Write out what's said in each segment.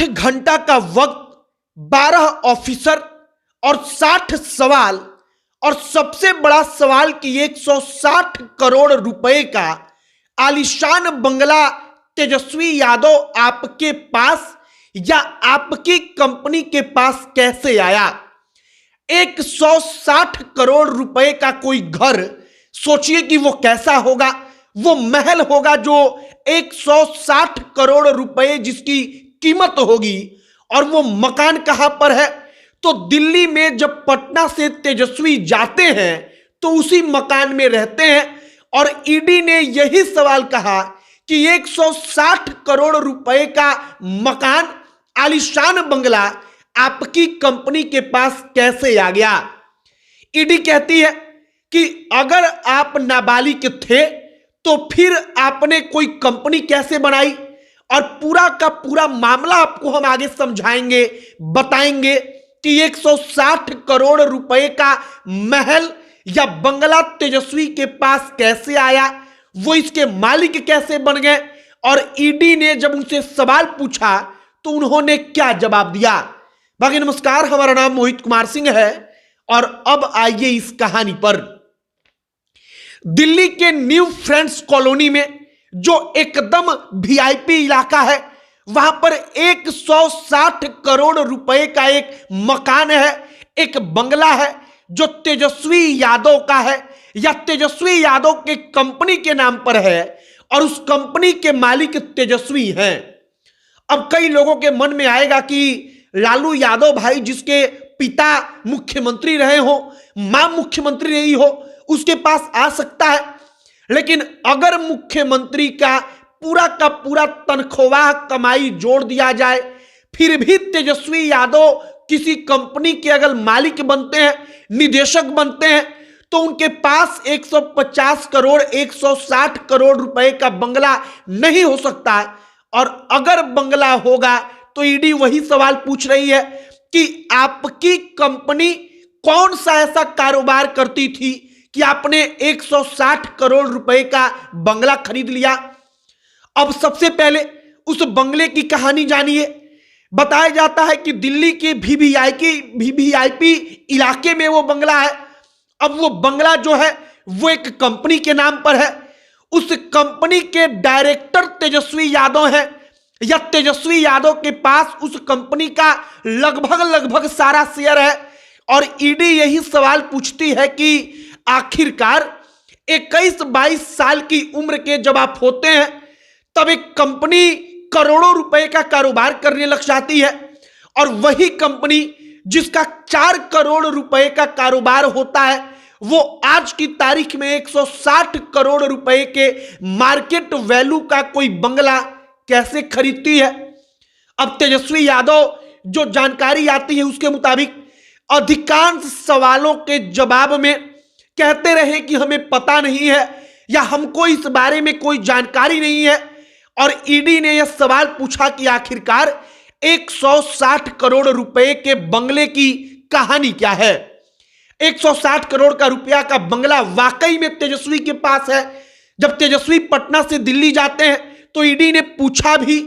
8 घंटा का वक्त, 12 ऑफिसर और 60 सवाल, और सबसे बड़ा सवाल कि 160 करोड़ रुपए का आलीशान बंगला तेजस्वी यादव आपके पास या आपकी कंपनी के पास कैसे आया। 160 करोड़ रुपए का कोई घर, सोचिए कि वो कैसा होगा। वो महल होगा जो 160 करोड़ रुपए जिसकी कीमत होगी, और वो मकान कहां पर है, तो दिल्ली में जब पटना से तेजस्वी जाते हैं तो उसी मकान में रहते हैं। और ईडी ने यही सवाल कहा कि 160 करोड़ रुपए का मकान, आलीशान बंगला आपकी कंपनी के पास कैसे आ गया। ईडी कहती है कि अगर आप नाबालिग थे तो फिर आपने कोई कंपनी कैसे बनाई, और पूरा का पूरा मामला आपको हम आगे समझाएंगे, बताएंगे कि 160 करोड़ रुपए का महल या बंगला तेजस्वी के पास कैसे आया, वो इसके मालिक कैसे बन गए, और ईडी ने जब उनसे सवाल पूछा तो उन्होंने क्या जवाब दिया। बाकी नमस्कार, हमारा नाम मोहित कुमार सिंह है और अब आइए इस कहानी पर। दिल्ली के न्यू फ्रेंड्स कॉलोनी में जो एकदम वीआईपी इलाका है, वहां पर 160 करोड़ रुपए का एक मकान है, एक बंगला है जो तेजस्वी यादव का है या तेजस्वी यादव के कंपनी के नाम पर है, और उस कंपनी के मालिक तेजस्वी हैं। अब कई लोगों के मन में आएगा कि लालू यादव भाई, जिसके पिता मुख्यमंत्री रहे हो, मां मुख्यमंत्री रही हो, उसके पास आ सकता है। लेकिन अगर मुख्यमंत्री का पूरा तनख्वाह कमाई जोड़ दिया जाए, फिर भी तेजस्वी यादव किसी कंपनी के अगर मालिक बनते हैं, निदेशक बनते हैं, तो उनके पास 150 करोड़ 160 करोड़ रुपए का बंगला नहीं हो सकता। और अगर बंगला होगा तो ईडी वही सवाल पूछ रही है कि आपकी कंपनी कौन सा ऐसा कारोबार करती थी कि आपने 160 करोड़ रुपए का बंगला खरीद लिया। अब सबसे पहले उस बंगले की कहानी जानिए। बताया जाता है कि दिल्ली के वीवीआईपी इलाके में वो बंगला है। अब वो बंगला जो है वो एक कंपनी के नाम पर है। उस कंपनी के डायरेक्टर तेजस्वी यादव हैं, या तेजस्वी यादव के पास उस कंपनी का लगभग सारा शेयर है। और ईडी यही सवाल पूछती है कि आखिरकार 21-22 साल की उम्र के जब आप होते हैं, तब एक कंपनी करोड़ों रुपए का कारोबार करने लग जाती है, और वही कंपनी जिसका 4 करोड़ रुपए का कारोबार होता है, वो आज की तारीख में 160 करोड़ रुपए के मार्केट वैल्यू का कोई बंगला कैसे खरीदती है। अब तेजस्वी यादव जो जानकारी आती है उसके मुताबिक अधिकांश सवालों के जवाब में कहते रहे कि हमें पता नहीं है या हमको इस बारे में कोई जानकारी नहीं है। और ईडी ने यह सवाल पूछा कि आखिरकार 160 करोड़ रुपए के बंगले की कहानी क्या है। 160 करोड़ का रुपया का बंगला वाकई में तेजस्वी के पास है। जब तेजस्वी पटना से दिल्ली जाते हैं तो ईडी ने पूछा भी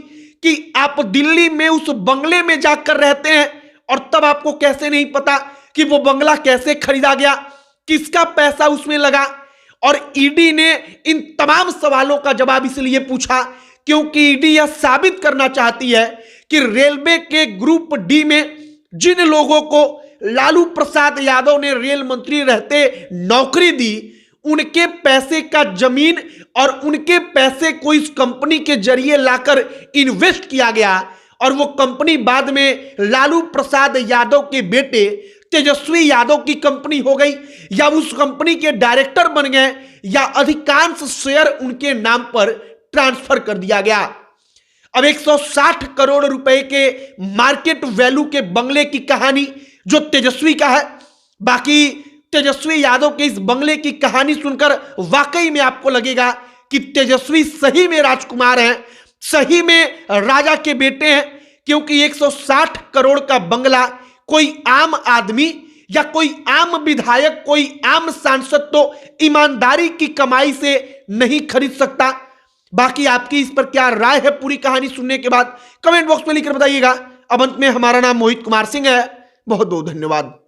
कि आप दिल्ली में उस बंगले में जाकर रहते हैं, और तब आपको कैसे नहीं पता कि वो बंगला कैसे खरीदा गया, किसका पैसा उसमें लगा। और ईडी ने इन तमाम सवालों का जवाब इसलिए पूछा क्योंकि ईडी यह साबित करना चाहती है कि रेलवे के ग्रुप डी में जिन लोगों को लालू प्रसाद यादव ने रेल मंत्री रहते नौकरी दी, उनके पैसे का जमीन और उनके पैसे को इस कंपनी के जरिए लाकर इन्वेस्ट किया गया, और वो कंपनी बाद में लालू प्रसाद यादव के बेटे तेजस्वी यादव की कंपनी हो गई, या उस कंपनी के डायरेक्टर बन गए, या अधिकांश शेयर उनके नाम पर ट्रांसफर कर दिया गया। अब 160 करोड़ रुपए के मार्केट वैल्यू के बंगले की कहानी जो तेजस्वी का है। बाकी तेजस्वी यादव के इस बंगले की कहानी सुनकर वाकई में आपको लगेगा कि तेजस्वी सही में राजकुमार हैं, सही में राजा के बेटे हैं, क्योंकि 160 करोड़ का बंगला कोई आम आदमी या कोई आम विधायक, कोई आम सांसद तो ईमानदारी की कमाई से नहीं खरीद सकता। बाकी आपकी इस पर क्या राय है पूरी कहानी सुनने के बाद कमेंट बॉक्स में लिखकर बताइएगा। अब अंत में हमारा नाम मोहित कुमार सिंह है। बहुत बहुत धन्यवाद।